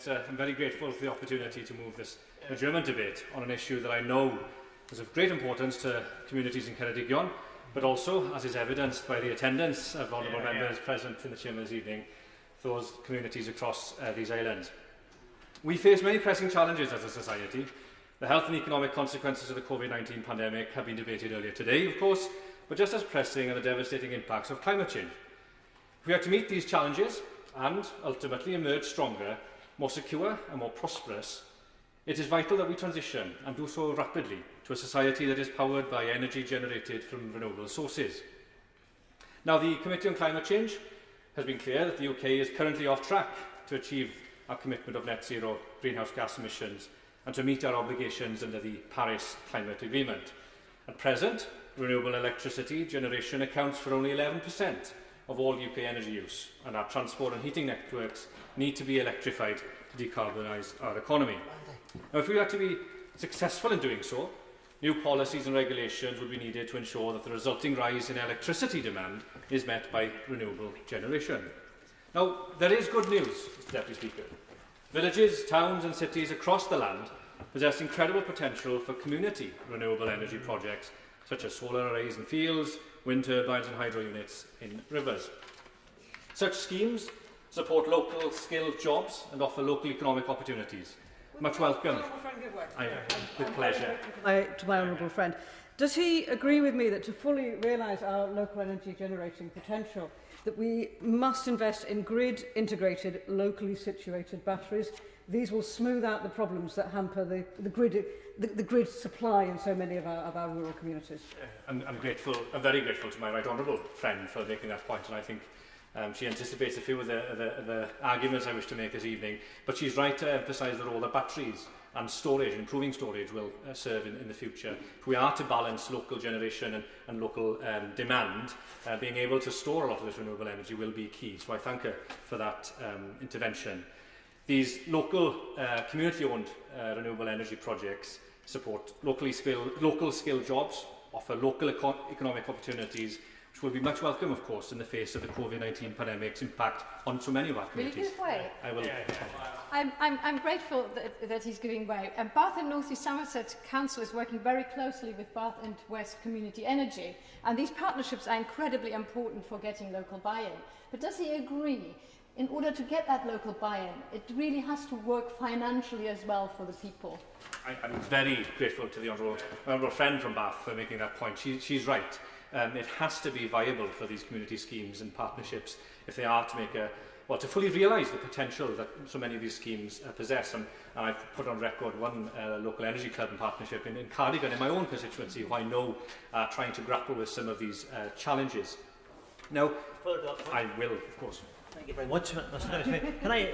I'm very grateful for the opportunity to move this adjournment debate on an issue that I know is of great importance to communities in Ceredigion, but also, as is evidenced by the attendance of honourable members present in the chamber this evening, those communities across these islands. We face many pressing challenges as a society. The health and economic consequences of the COVID-19 pandemic have been debated earlier today, of course, but just as pressing are the devastating impacts of climate change. If we are to meet these challenges and ultimately emerge stronger, more secure and more prosperous, it is vital that we transition, and do so rapidly, to a society that is powered by energy generated from renewable sources. Now, the Committee on Climate Change has been clear that the UK is currently off track to achieve our commitment of net zero greenhouse gas emissions and to meet our obligations under the Paris Climate Agreement. At present, renewable electricity generation accounts for only 11% of all UK energy use, and our transport and heating networks need to be electrified to decarbonise our economy. Now, if we are to be successful in doing so, new policies and regulations would be needed to ensure that the resulting rise in electricity demand is met by renewable generation. Now, there is good news, Mr Deputy Speaker. Villages, towns and cities across the land possess incredible potential for community renewable energy projects such as solar arrays in fields, wind turbines and hydro units in rivers. Such schemes support local skilled jobs and offer local economic opportunities. Much welcome. With pleasure. To my honourable friend. Does he agree with me that to fully realise our local energy generating potential, that we must invest in grid-integrated, locally situated batteries? These will smooth out the problems that hamper the grid supply in so many of our rural communities. I'm very grateful to my right honourable friend for making that point, and I think she anticipates a few of the arguments I wish to make this evening, but she's right to emphasise the role that batteries and storage, improving storage, will serve in the future. If we are to balance local generation and local demand, being able to store a lot of this renewable energy will be key. So I thank her for that intervention. These local, community-owned renewable energy projects support local skilled jobs, offer local economic opportunities, which will be much welcome, of course, in the face of the COVID-19 pandemic's impact on so many of our communities. Will you give way? I will. I'm grateful that he's giving way. And Bath and North East Somerset Council is working very closely with Bath and West Community Energy, and these partnerships are incredibly important for getting local buy-in. But does he agree, in order to get that local buy-in, it really has to work financially as well for the people? I'm very grateful to the honourable friend from Bath for making that point. She's right. It has to be viable for these community schemes and partnerships if they are to make to fully realise the potential that so many of these schemes possess. And I've put on record one local energy club and partnership in Cardigan, in my own constituency, who I know are trying to grapple with some of these challenges. Now, I will, of course. Thank you very much, Mr. Deputy. Can I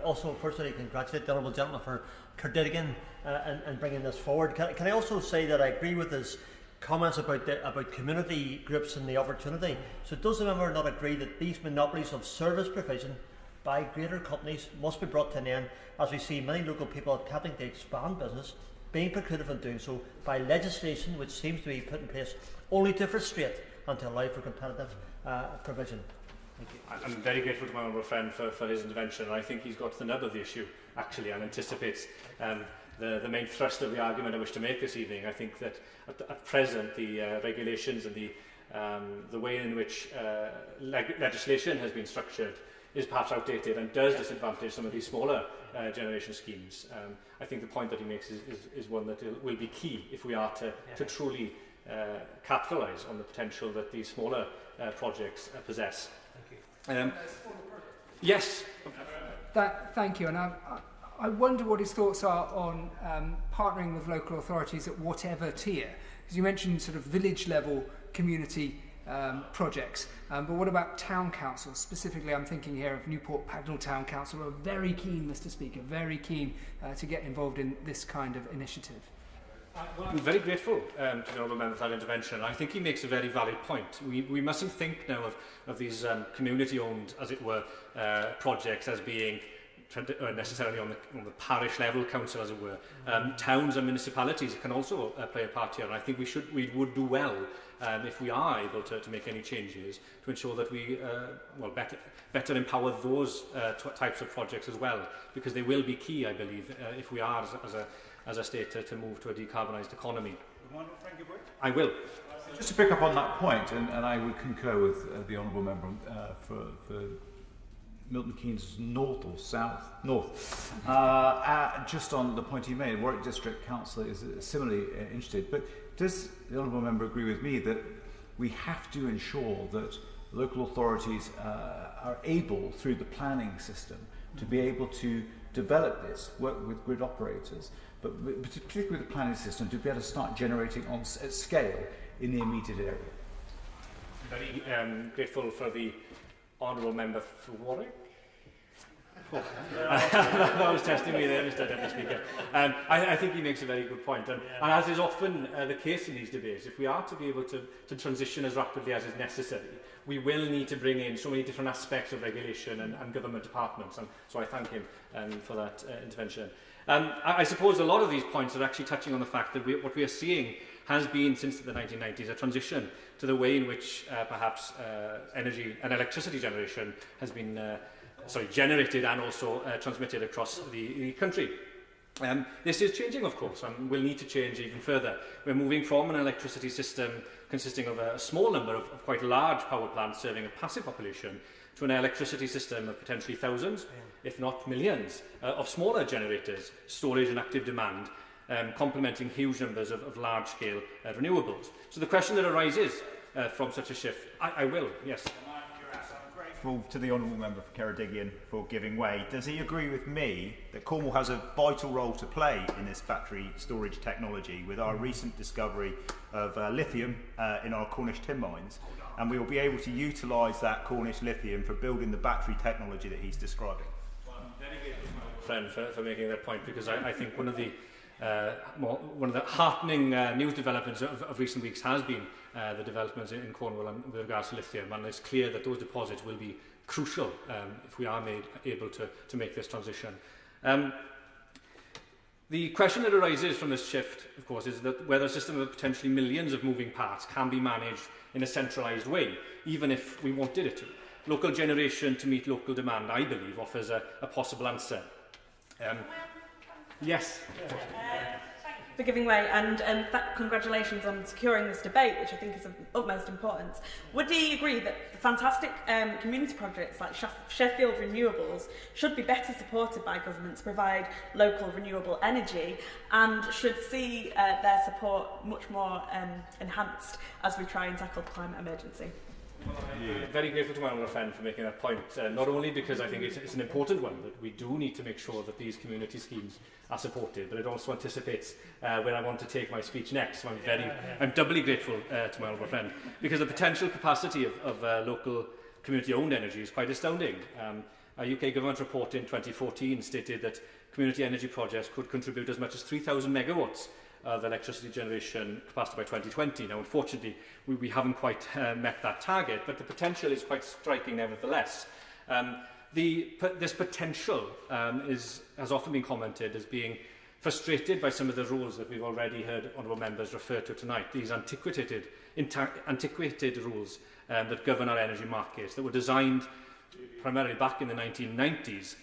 also personally congratulate the honourable gentleman for Cardigan and bringing this forward? Can I also say that I agree with his comments about community groups and the opportunity? So does the member not agree that these monopolies of service provision by greater companies must be brought to an end, as we see many local people attempting to expand business being precluded from doing so by legislation which seems to be put in place only to frustrate and to allow for competitive provision? Thank you. I'm very grateful to my honourable friend for his intervention. I think he's got to the nub of the issue, actually, and anticipates the main thrust of the argument I wish to make this evening. I think that at present the regulations and the way in which legislation has been structured is perhaps outdated and does disadvantage some of these smaller generation schemes. I think the point that he makes is one that will be key if we are to truly capitalise on the potential that these smaller projects possess. Thank you. Yes. Thank you. And I wonder what his thoughts are on partnering with local authorities at whatever tier. Because you mentioned sort of village level community projects, but what about town councils? Specifically, I'm thinking here of Newport Pagnell Town Council, who are very keen, Mr. Speaker, very keen to get involved in this kind of initiative. Well, I'm very grateful to the honourable member for that intervention. I think he makes a very valid point. We mustn't think now of these community-owned, as it were, projects as being necessarily on the parish level council, as it were. Towns and municipalities can also play a part here, and I think we would do well if we are able to make any changes, to ensure that we better empower those types of projects as well, because they will be key, I believe, if we are as a state to move to a decarbonised economy. I will. Just to pick up on that point, and I would concur with the Honourable Member for Milton Keynes north or south? North. Just on the point he made, Warwick District Council is similarly interested, but does the Honourable Member agree with me that we have to ensure that local authorities are able, through the planning system, to be able to develop this, work with grid operators, but particularly with the planning system, to be able to start generating at scale in the immediate area? Very grateful for the Honourable Member for Warwick. That was testing me there, Mr Deputy Speaker. I think he makes a very good point. And as is often the case in these debates, if we are to be able to transition as rapidly as is necessary, we will need to bring in so many different aspects of regulation and government departments. And so I thank him for that intervention. I suppose a lot of these points are actually touching on the fact that what we are seeing has been, since the 1990s, a transition to the way in which perhaps energy and electricity generation has been generated and also transmitted across the country. This is changing, of course, and will need to change even further. We're moving from an electricity system consisting of a small number of quite large power plants serving a passive population to an electricity system of potentially thousands, if not millions, of smaller generators, storage and active demand, complementing huge numbers of large-scale renewables. So the question that arises from such a shift, I will, yes. To the Honourable Member for Ceredigion for giving way. Does he agree with me that Cornwall has a vital role to play in this battery storage technology with our recent discovery of lithium in our Cornish tin mines, and we will be able to utilise that Cornish lithium for building the battery technology that he's describing? Well, I'm very grateful to my friend for making that point, because I think one of the heartening news developments of recent weeks has been the developments in Cornwall and with regards to lithium, and it's clear that those deposits will be crucial if we are able to make this transition. The question that arises from this shift, of course, is that whether a system of potentially millions of moving parts can be managed in a centralised way, even if we wanted it to. Local generation to meet local demand, I believe, offers a possible answer. Yes. Thank you for giving way, and congratulations on securing this debate, which I think is of utmost importance. Would he agree that the fantastic community projects like Sheffield Renewables should be better supported by government to provide local renewable energy, and should see their support much more enhanced as we try and tackle the climate emergency? Very grateful to my own friend for making that point, not only because I think it's an important one, that we do need to make sure that these community schemes are supported, but it also anticipates where I want to take my speech next. So I'm doubly grateful to my own friend, because the potential capacity of local community-owned energy is quite astounding. A UK government report in 2014 stated that community energy projects could contribute as much as 3,000 megawatts of electricity generation capacity by 2020. Now, unfortunately, we haven't quite met that target, but the potential is quite striking nevertheless. This potential has often been commented as being frustrated by some of the rules that we've already heard honourable members refer to tonight, these antiquated rules that govern our energy markets, that were designed primarily back in the 1990s,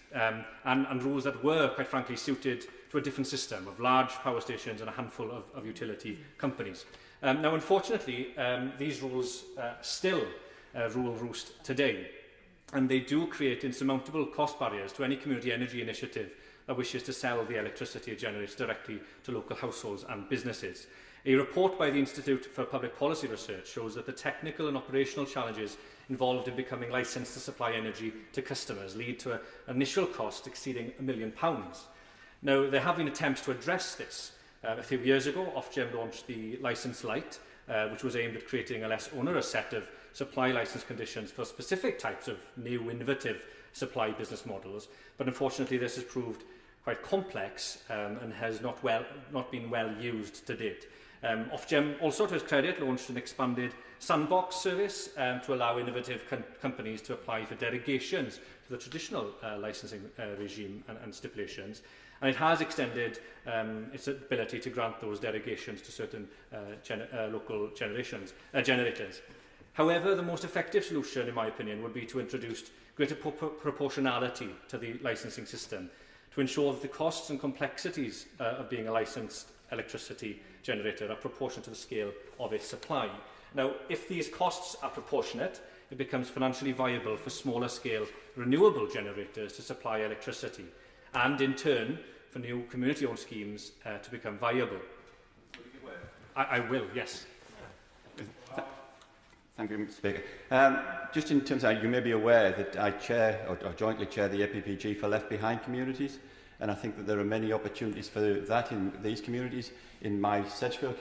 and rules that were, quite frankly, suited to a different system of large power stations and a handful of utility companies. Now, unfortunately, these rules still rule roost today, and they do create insurmountable cost barriers to any community energy initiative that wishes to sell the electricity it generates directly to local households and businesses. A report by the Institute for Public Policy Research shows that the technical and operational challenges involved in becoming licensed to supply energy to customers lead to an initial cost exceeding £1 million. Now, there have been attempts to address this. A few years ago, Ofgem launched the Licence Light, which was aimed at creating a less onerous set of supply licence conditions for specific types of new, innovative supply business models. But unfortunately, this has proved quite complex and has not been well used to date. Ofgem also, to his credit, launched an expanded sandbox service to allow innovative companies to apply for derogations to the traditional licensing regime and stipulations. And it has extended its ability to grant those derogations to certain local generators. However, the most effective solution, in my opinion, would be to introduce greater proportionality to the licensing system to ensure that the costs and complexities of being a licensed electricity generator are proportionate to the scale of its supply. Now, if these costs are proportionate, it becomes financially viable for smaller scale renewable generators to supply electricity, and in turn for new community-owned schemes to become viable. I will, yes. Thank you, Mr. Speaker. Just in terms of, you may be aware that I chair or jointly chair the APPG for Left Behind communities, and I think that there are many opportunities for that in these communities. In my Sedgefield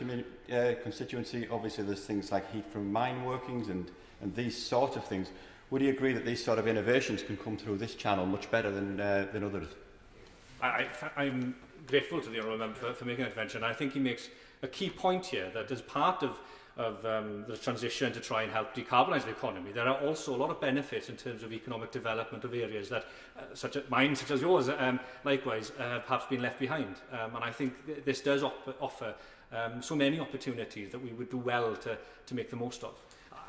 constituency, obviously there's things like heat from mine workings and these sort of things. Would you agree that these sort of innovations can come through this channel much better than others? I'm grateful to the Honourable Member for making that intervention. I think he makes a key point here that as part of the transition to try and help decarbonise the economy, there are also a lot of benefits in terms of economic development of areas that, such as yours, likewise, have perhaps been left behind. And I think this does offer so many opportunities that we would do well to make the most of.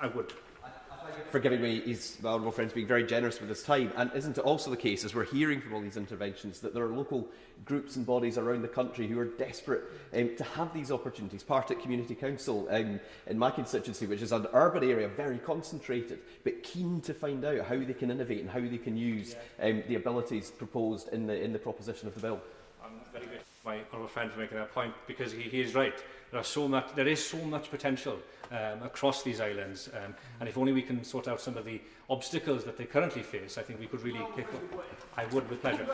I would. For giving me his honourable friend being very generous with his time. And isn't it also the case, as we're hearing from all these interventions, that there are local groups and bodies around the country who are desperate to have these opportunities? Partick Community Council in my constituency, which is an urban area, very concentrated, but keen to find out how they can innovate and how they can use the abilities proposed in the proposition of the bill. I'm very grateful to my honourable friend for making that point, because he is right. There is so much potential across these islands, and if only we can sort out some of the obstacles that they currently face, I think we could really pick up. I would, with pleasure.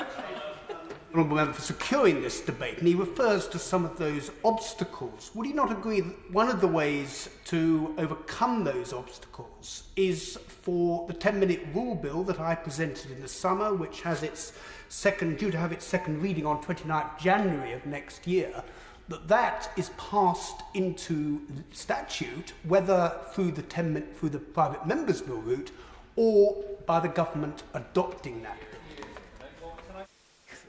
Honourable Member for securing this debate, and he refers to some of those obstacles. Would he not agree that one of the ways to overcome those obstacles is for the 10-minute rule bill that I presented in the summer, which has due to have its second reading on 29th January of next year, that is passed into statute, whether through the private members' bill route or by the government adopting that bill?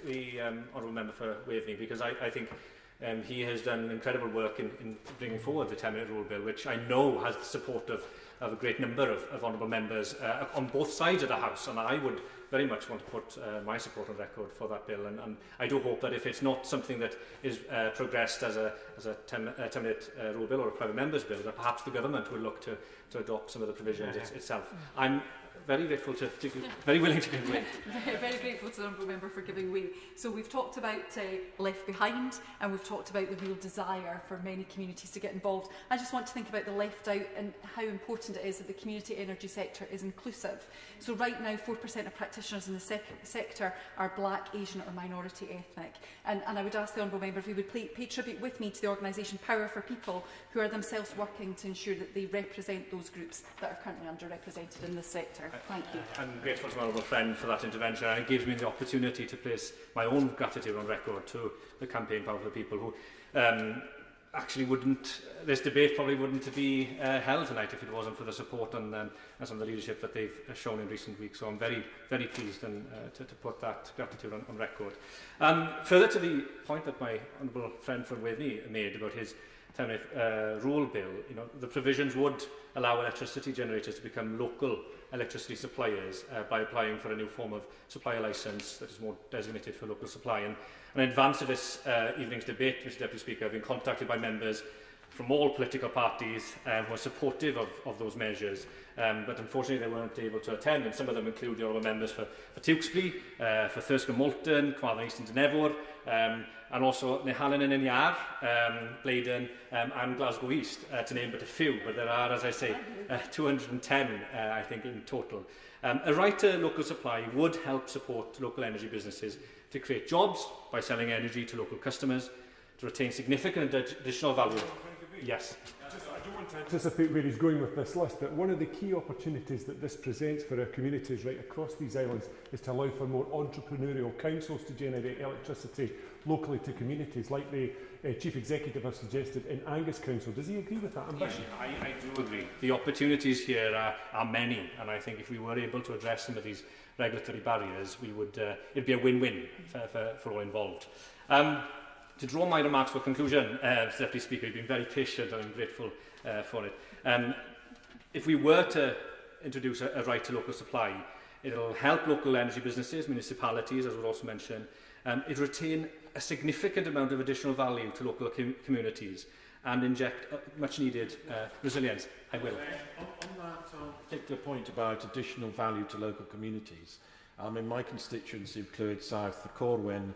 The Honourable Member for Waveney, because I think he has done incredible work in bringing forward the 10-minute rule bill, which I know has the support of a great number of honourable members on both sides of the House, and I would very much want to put my support on record for that bill, and I do hope that if it's not something that is progressed as a 10-minute rule bill or a private member's bill, that perhaps the government will look to adopt some of the provisions itself. I'm very grateful very willing to give way. Very grateful to the Honourable Member for giving way. So we've talked about Left Behind, and we've talked about the real desire for many communities to get involved. I just want to think about the left out and how important it is that the community energy sector is inclusive. So right now, 4% of practitioners in the sector are Black, Asian or minority ethnic. And I would ask the Honourable Member if he would pay tribute with me to the organisation Power for People, who are themselves working to ensure that they represent those groups that are currently underrepresented in this sector. Thank you. I'm grateful to my honourable friend for that intervention, and it gives me the opportunity to place my own gratitude on record to the campaign Power for the People, who actually this debate probably wouldn't be held tonight if it wasn't for the support and some of the leadership that they've shown in recent weeks. So I'm very, very pleased to put that gratitude on record. Further to the point that my honourable friend from Waveney made about his 10-minute rule bill, the provisions would allow electricity generators to become local electricity suppliers by applying for a new form of supplier licence that is more designated for local supply. And in advance of this evening's debate, Mr Deputy Speaker, I've been contacted by members from all political parties who are supportive of those measures, but unfortunately they weren't able to attend, and some of them include the honourable members for Tewkesbury, for Thursk and Moulton, Carmarthen East and Dynevor, and also Nehallen and Inyar, Bladen and Glasgow East, to name but a few. But there are, as I say, 210, I think, in total. A right to local supply would help support local energy businesses to create jobs by selling energy to local customers, to retain significant additional value. Yes. I don't want to anticipate where he's going with this list, but one of the key opportunities that this presents for our communities right across these islands is to allow for more entrepreneurial councils to generate electricity locally to communities, like the Chief Executive has suggested in Angus Council. Does he agree with that ambition? Yeah, I do agree. The opportunities here are many, and I think if we were able to address some of these regulatory barriers, we would it'd be a win-win for all involved. To draw my remarks for conclusion, Deputy Speaker, you've been very patient and I'm grateful for it. If we were to introduce a right to local supply, it'll help local energy businesses, municipalities, as was also mentioned. It'll retain a significant amount of additional value to local communities and inject much needed resilience. I will. On that particular point about additional value to local communities, in my constituency of Clwyd South, the Corwyn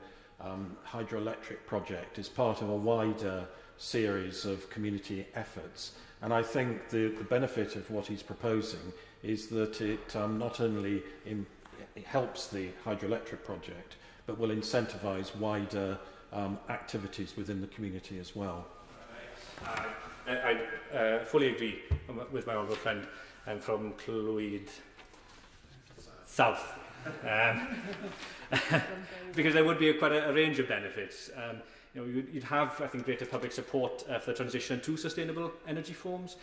hydroelectric project is part of a wider series of community efforts, and I think the benefit of what he's proposing is that it not only helps the hydroelectric project but will incentivise wider activities within the community as well. I fully agree with my honourable friend from Clwyd South. Because there would be quite a range of benefits. You'd have, I think, greater public support for the transition to sustainable energy forms,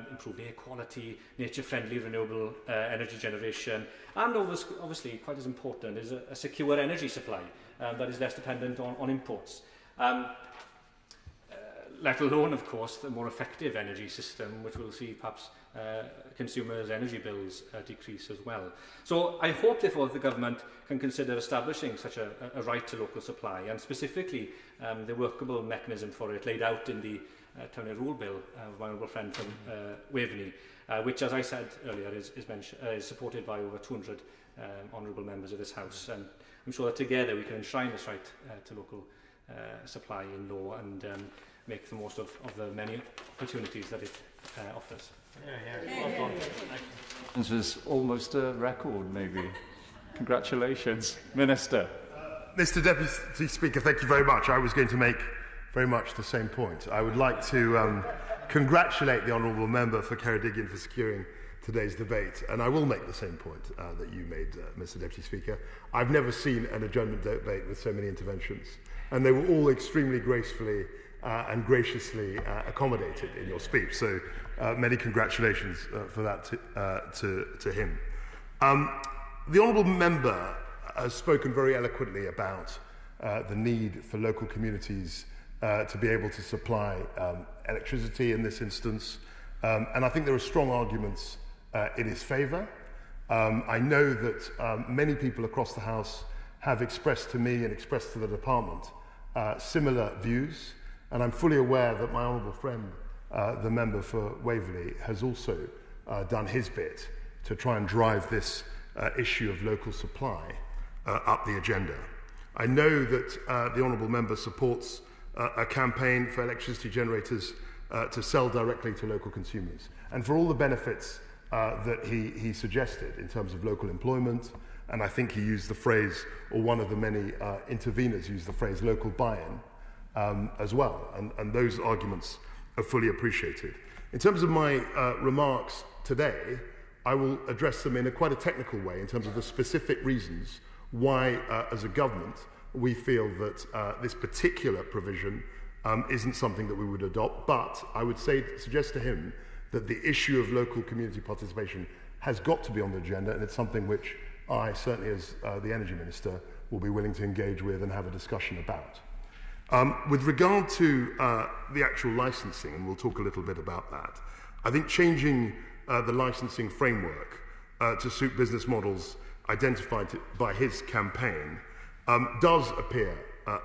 improved air quality, nature-friendly renewable energy generation, and obviously, quite as important, is a secure energy supply that is less dependent on imports. Let alone, of course, the more effective energy system, which will see perhaps consumers' energy bills decrease as well. So I hope, therefore, the government can consider establishing such a right to local supply, and specifically the workable mechanism for it laid out in the Town and Rule Bill of my honourable friend from Waveney, which, as I said earlier, is supported by over 200 honourable members of this House. And I'm sure that together we can enshrine this right to local supply in law and make the most of the many opportunities that it offers. This is almost a record, maybe. Congratulations, Minister. Mr. Deputy Speaker, thank you very much. I was going to make very much the same point. I would like to congratulate the Honourable Member for Ceredigion for securing today's debate, and I will make the same point that you made, Mr. Deputy Speaker. I've never seen an adjournment debate with so many interventions, and they were all extremely gracefully and graciously accommodated in your speech. So many congratulations for that to him. The Honourable Member has spoken very eloquently about the need for local communities to be able to supply electricity in this instance. And I think there are strong arguments in his favour. I know that many people across the House have expressed to me and expressed to the Department similar views. And I'm fully aware that my honourable friend, the member for Waverley, has also done his bit to try and drive this issue of local supply up the agenda. I know that the honourable member supports a campaign for electricity generators to sell directly to local consumers, and for all the benefits that he suggested in terms of local employment, and I think he used the phrase, or one of the many interveners used the phrase, local buy-in, as well, and those arguments are fully appreciated. In terms of my remarks today, I will address them in quite a technical way in terms of the specific reasons why, as a government, we feel that this particular provision isn't something that we would adopt, but I would suggest to him that the issue of local community participation has got to be on the agenda, and it's something which I, certainly as the Energy Minister, will be willing to engage with and have a discussion about. With regard to the actual licensing, and we'll talk a little bit about that, I think changing the licensing framework to suit business models identified by his campaign does appear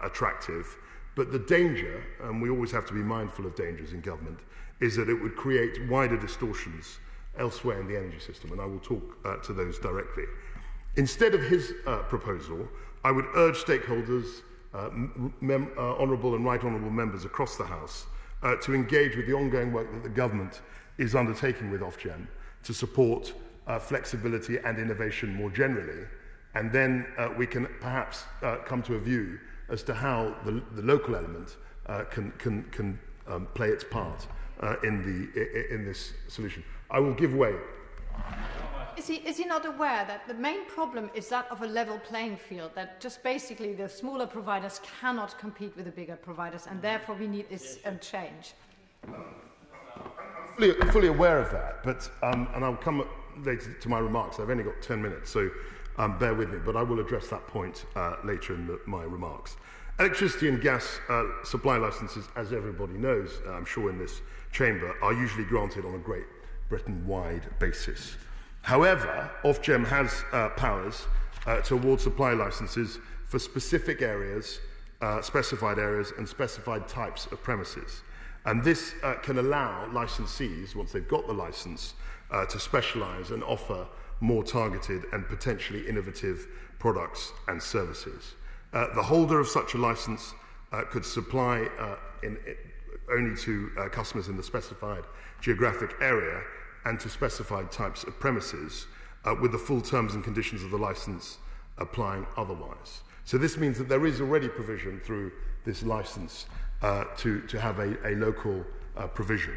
attractive, but the danger, and we always have to be mindful of dangers in government, is that it would create wider distortions elsewhere in the energy system, and I will talk to those directly. Instead of his proposal, I would urge stakeholders, honourable and right honourable members across the House to engage with the ongoing work that the government is undertaking with Ofgem to support flexibility and innovation more generally, and then we can perhaps come to a view as to how the local element can play its part in this solution. I will give way. Is he not aware that the main problem is that of a level playing field, that just basically the smaller providers cannot compete with the bigger providers, and therefore we need this change? I'm fully aware of that, but and I'll come later to my remarks. I've only got 10 minutes, so bear with me, but I will address that point later in my remarks. Electricity and gas supply licenses, as everybody knows, I'm sure in this chamber, are usually granted on a Great Britain-wide basis. However, Ofgem has powers to award supply licenses for specific areas, specified areas, and specified types of premises. And this can allow licensees, once they've got the license, to specialise and offer more targeted and potentially innovative products and services. The holder of such a licence could supply only to customers in the specified geographic area and to specified types of premises, with the full terms and conditions of the licence applying otherwise. So this means that there is already provision through this licence to have a local provision.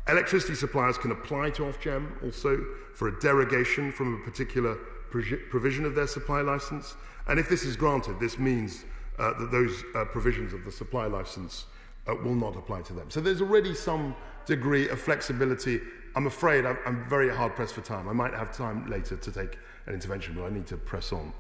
Electricity suppliers can apply to Ofgem also for a derogation from a particular provision of their supply licence, and if this is granted, this means that those provisions of the supply licence will not apply to them. So there's already some degree of flexibility. I'm afraid I'm very hard pressed for time. I might have time later to take an intervention, but I need to press on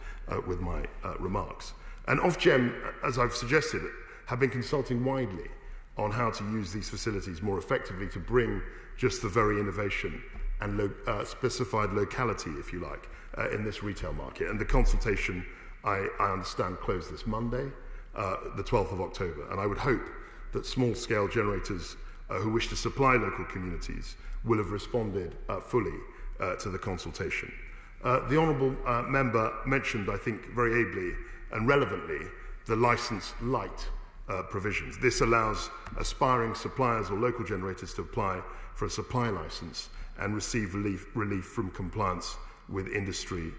with my remarks. And Ofgem, as I've suggested, have been consulting widely on how to use these facilities more effectively to bring just the very innovation and specified locality, if you like, in this retail market. And the consultation, I understand, closed this Monday, the 12th of October. And I would hope that small-scale generators who wish to supply local communities will have responded fully to the consultation. The Honourable Member mentioned, I think, very ably and relevantly, the licence light provisions. This allows aspiring suppliers or local generators to apply for a supply licence and receive relief from compliance with industry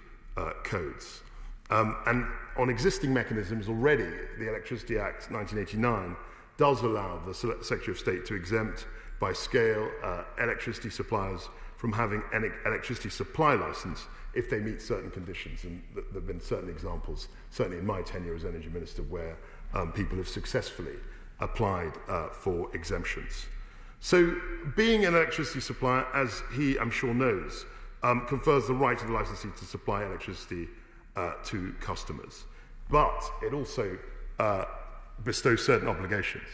codes. And on existing mechanisms already, the Electricity Act 1989 does allow the Secretary of State to exempt by scale electricity suppliers from having an electricity supply licence if they meet certain conditions. And there have been certain examples, certainly in my tenure as Energy Minister, where people have successfully applied for exemptions. So being an electricity supplier, as he, I'm sure, knows, confers the right of the licensee to supply electricity to customers. But it also bestows certain obligations.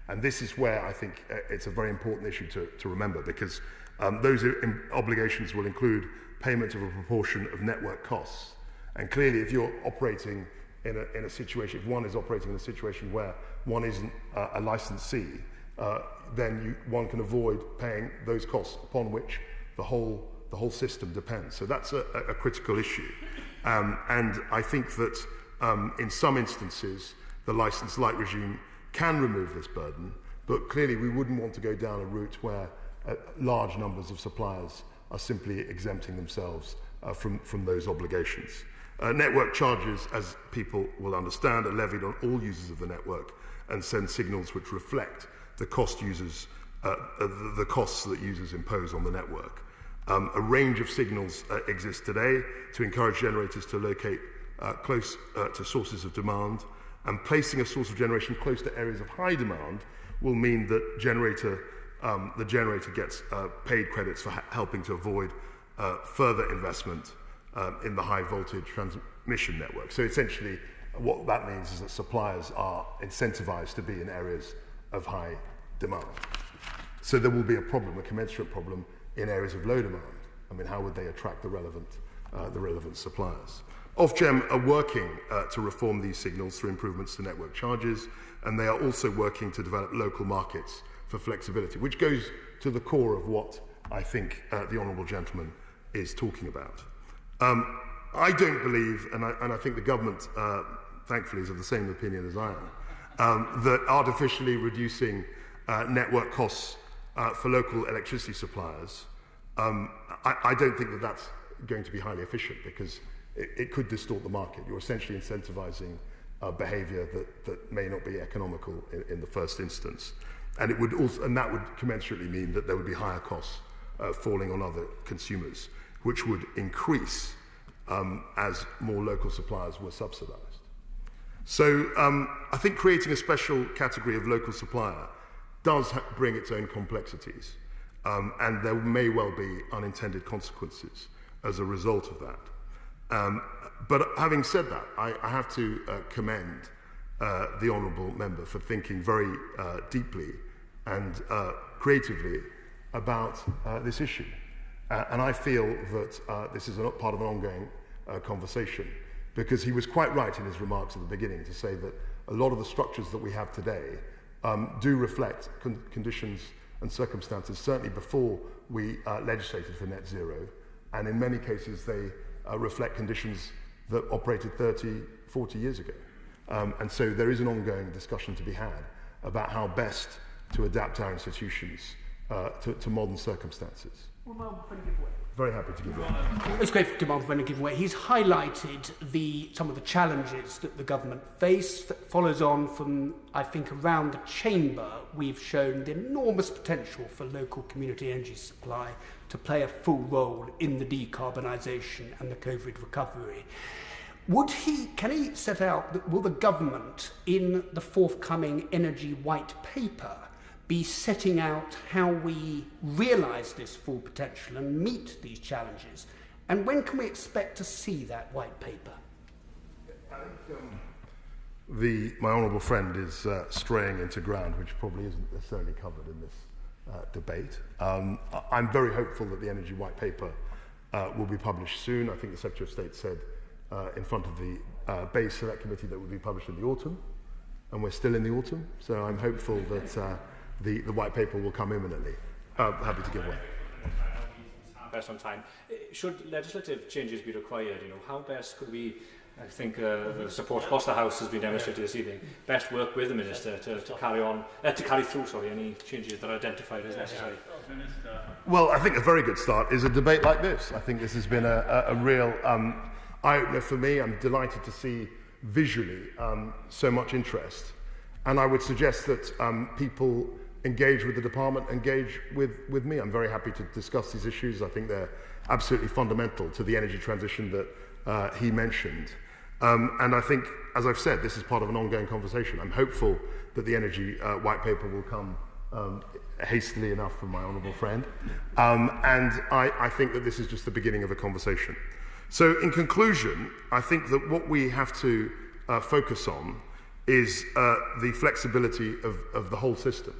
And this is where I think it's a very important issue to remember, because those obligations will include payment of a proportion of network costs. And clearly, if you're operating in a situation, if one is operating in a situation where one isn't a licensee, then one can avoid paying those costs upon which the whole system depends. So that's a critical issue. And I think that in some instances, the license light regime can remove this burden, but clearly we wouldn't want to go down a route where large numbers of suppliers are simply exempting themselves from those obligations. Network charges, as people will understand, are levied on all users of the network and send signals which reflect the costs that users impose on the network. A range of signals exist today to encourage generators to locate close to sources of demand, and placing a source of generation close to areas of high demand will mean that the generator gets paid credits for helping to avoid further investment in the high voltage transmission network. So essentially what that means is that suppliers are incentivized to be in areas of high demand. So there will be a problem, a commensurate problem, in areas of low demand. I mean, how would they attract the relevant suppliers? Ofgem are working to reform these signals through improvements to network charges, and they are also working to develop local markets for flexibility, which goes to the core of what I think the Honourable Gentleman is talking about. I don't believe, and I think the government, thankfully, is of the same opinion as I am, that artificially reducing network costs for local electricity suppliers, I don't think that that's going to be highly efficient, because it could distort the market. You're essentially incentivizing behaviour that may not be economical in the first instance. And that would commensurately mean that there would be higher costs falling on other consumers, which would increase as more local suppliers were subsidised. So I think creating a special category of local supplier does bring its own complexities, and there may well be unintended consequences as a result of that. But having said that, I have to commend the honourable member for thinking very deeply and creatively about this issue. And I feel that this is part of an ongoing conversation, because he was quite right in his remarks at the beginning to say that a lot of the structures that we have today do reflect conditions and circumstances, certainly before we legislated for net zero, and in many cases they reflect conditions that operated 30, 40 years ago. And so there is an ongoing discussion to be had about how best to adapt our institutions to modern circumstances. Very happy to give way. It's great for Malvern to give way. He's highlighted some of the challenges that the government face. That follows on from, I think, around the chamber, we've shown the enormous potential for local community energy supply to play a full role in the decarbonisation and the COVID recovery. Can he set out, will the government, in the forthcoming energy white paper, be setting out how we realise this full potential and meet these challenges? And when can we expect to see that white paper? I think my honourable friend is straying into ground which probably isn't necessarily covered in this debate. I'm very hopeful that the energy white paper will be published soon. I think the Secretary of State said in front of the Bay Select Committee that would be published in the autumn, and we're still in the autumn, so I'm hopeful that the white paper will come imminently. Happy to give way. Best on time. Should legislative changes be required, how best could we, I think the support across the House has been demonstrated this evening, best work with the Minister to carry through any changes that are identified as necessary? Well, I think a very good start is a debate like this. I think this has been a real eye-opener for me. I'm delighted to see visually so much interest. And I would suggest that people engage with the department, engage with me. I'm very happy to discuss these issues. I think they're absolutely fundamental to the energy transition that he mentioned. And I think, as I've said, this is part of an ongoing conversation. I'm hopeful that the energy white paper will come hastily enough from my honourable friend. And I think that this is just the beginning of a conversation. So in conclusion, I think that what we have to focus on is the flexibility of the whole system,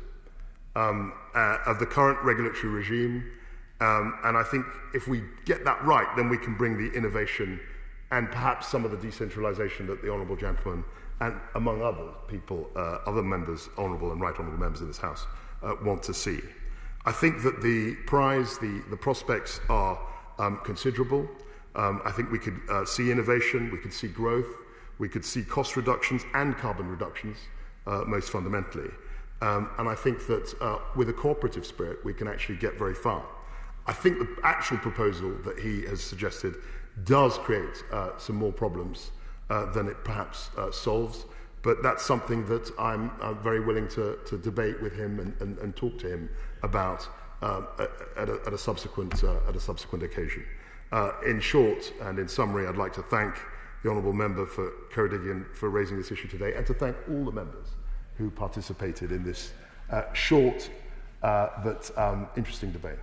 of the current regulatory regime. And I think if we get that right, then we can bring the innovation and perhaps some of the decentralisation that the honourable gentleman and among other people, other members, honourable and right honourable members of this House, want to see. I think that the prize, the prospects are considerable. I think we could see innovation, we could see growth, we could see cost reductions and carbon reductions, most fundamentally. And I think that with a cooperative spirit, we can actually get very far. I think the actual proposal that he has suggested does create some more problems than it perhaps solves, but that's something that I'm very willing to debate with him and talk to him about at a subsequent occasion. In short and in summary, I'd like to thank the honourable member for Ceredigion for raising this issue today, and to thank all the members who participated in this short but interesting debate.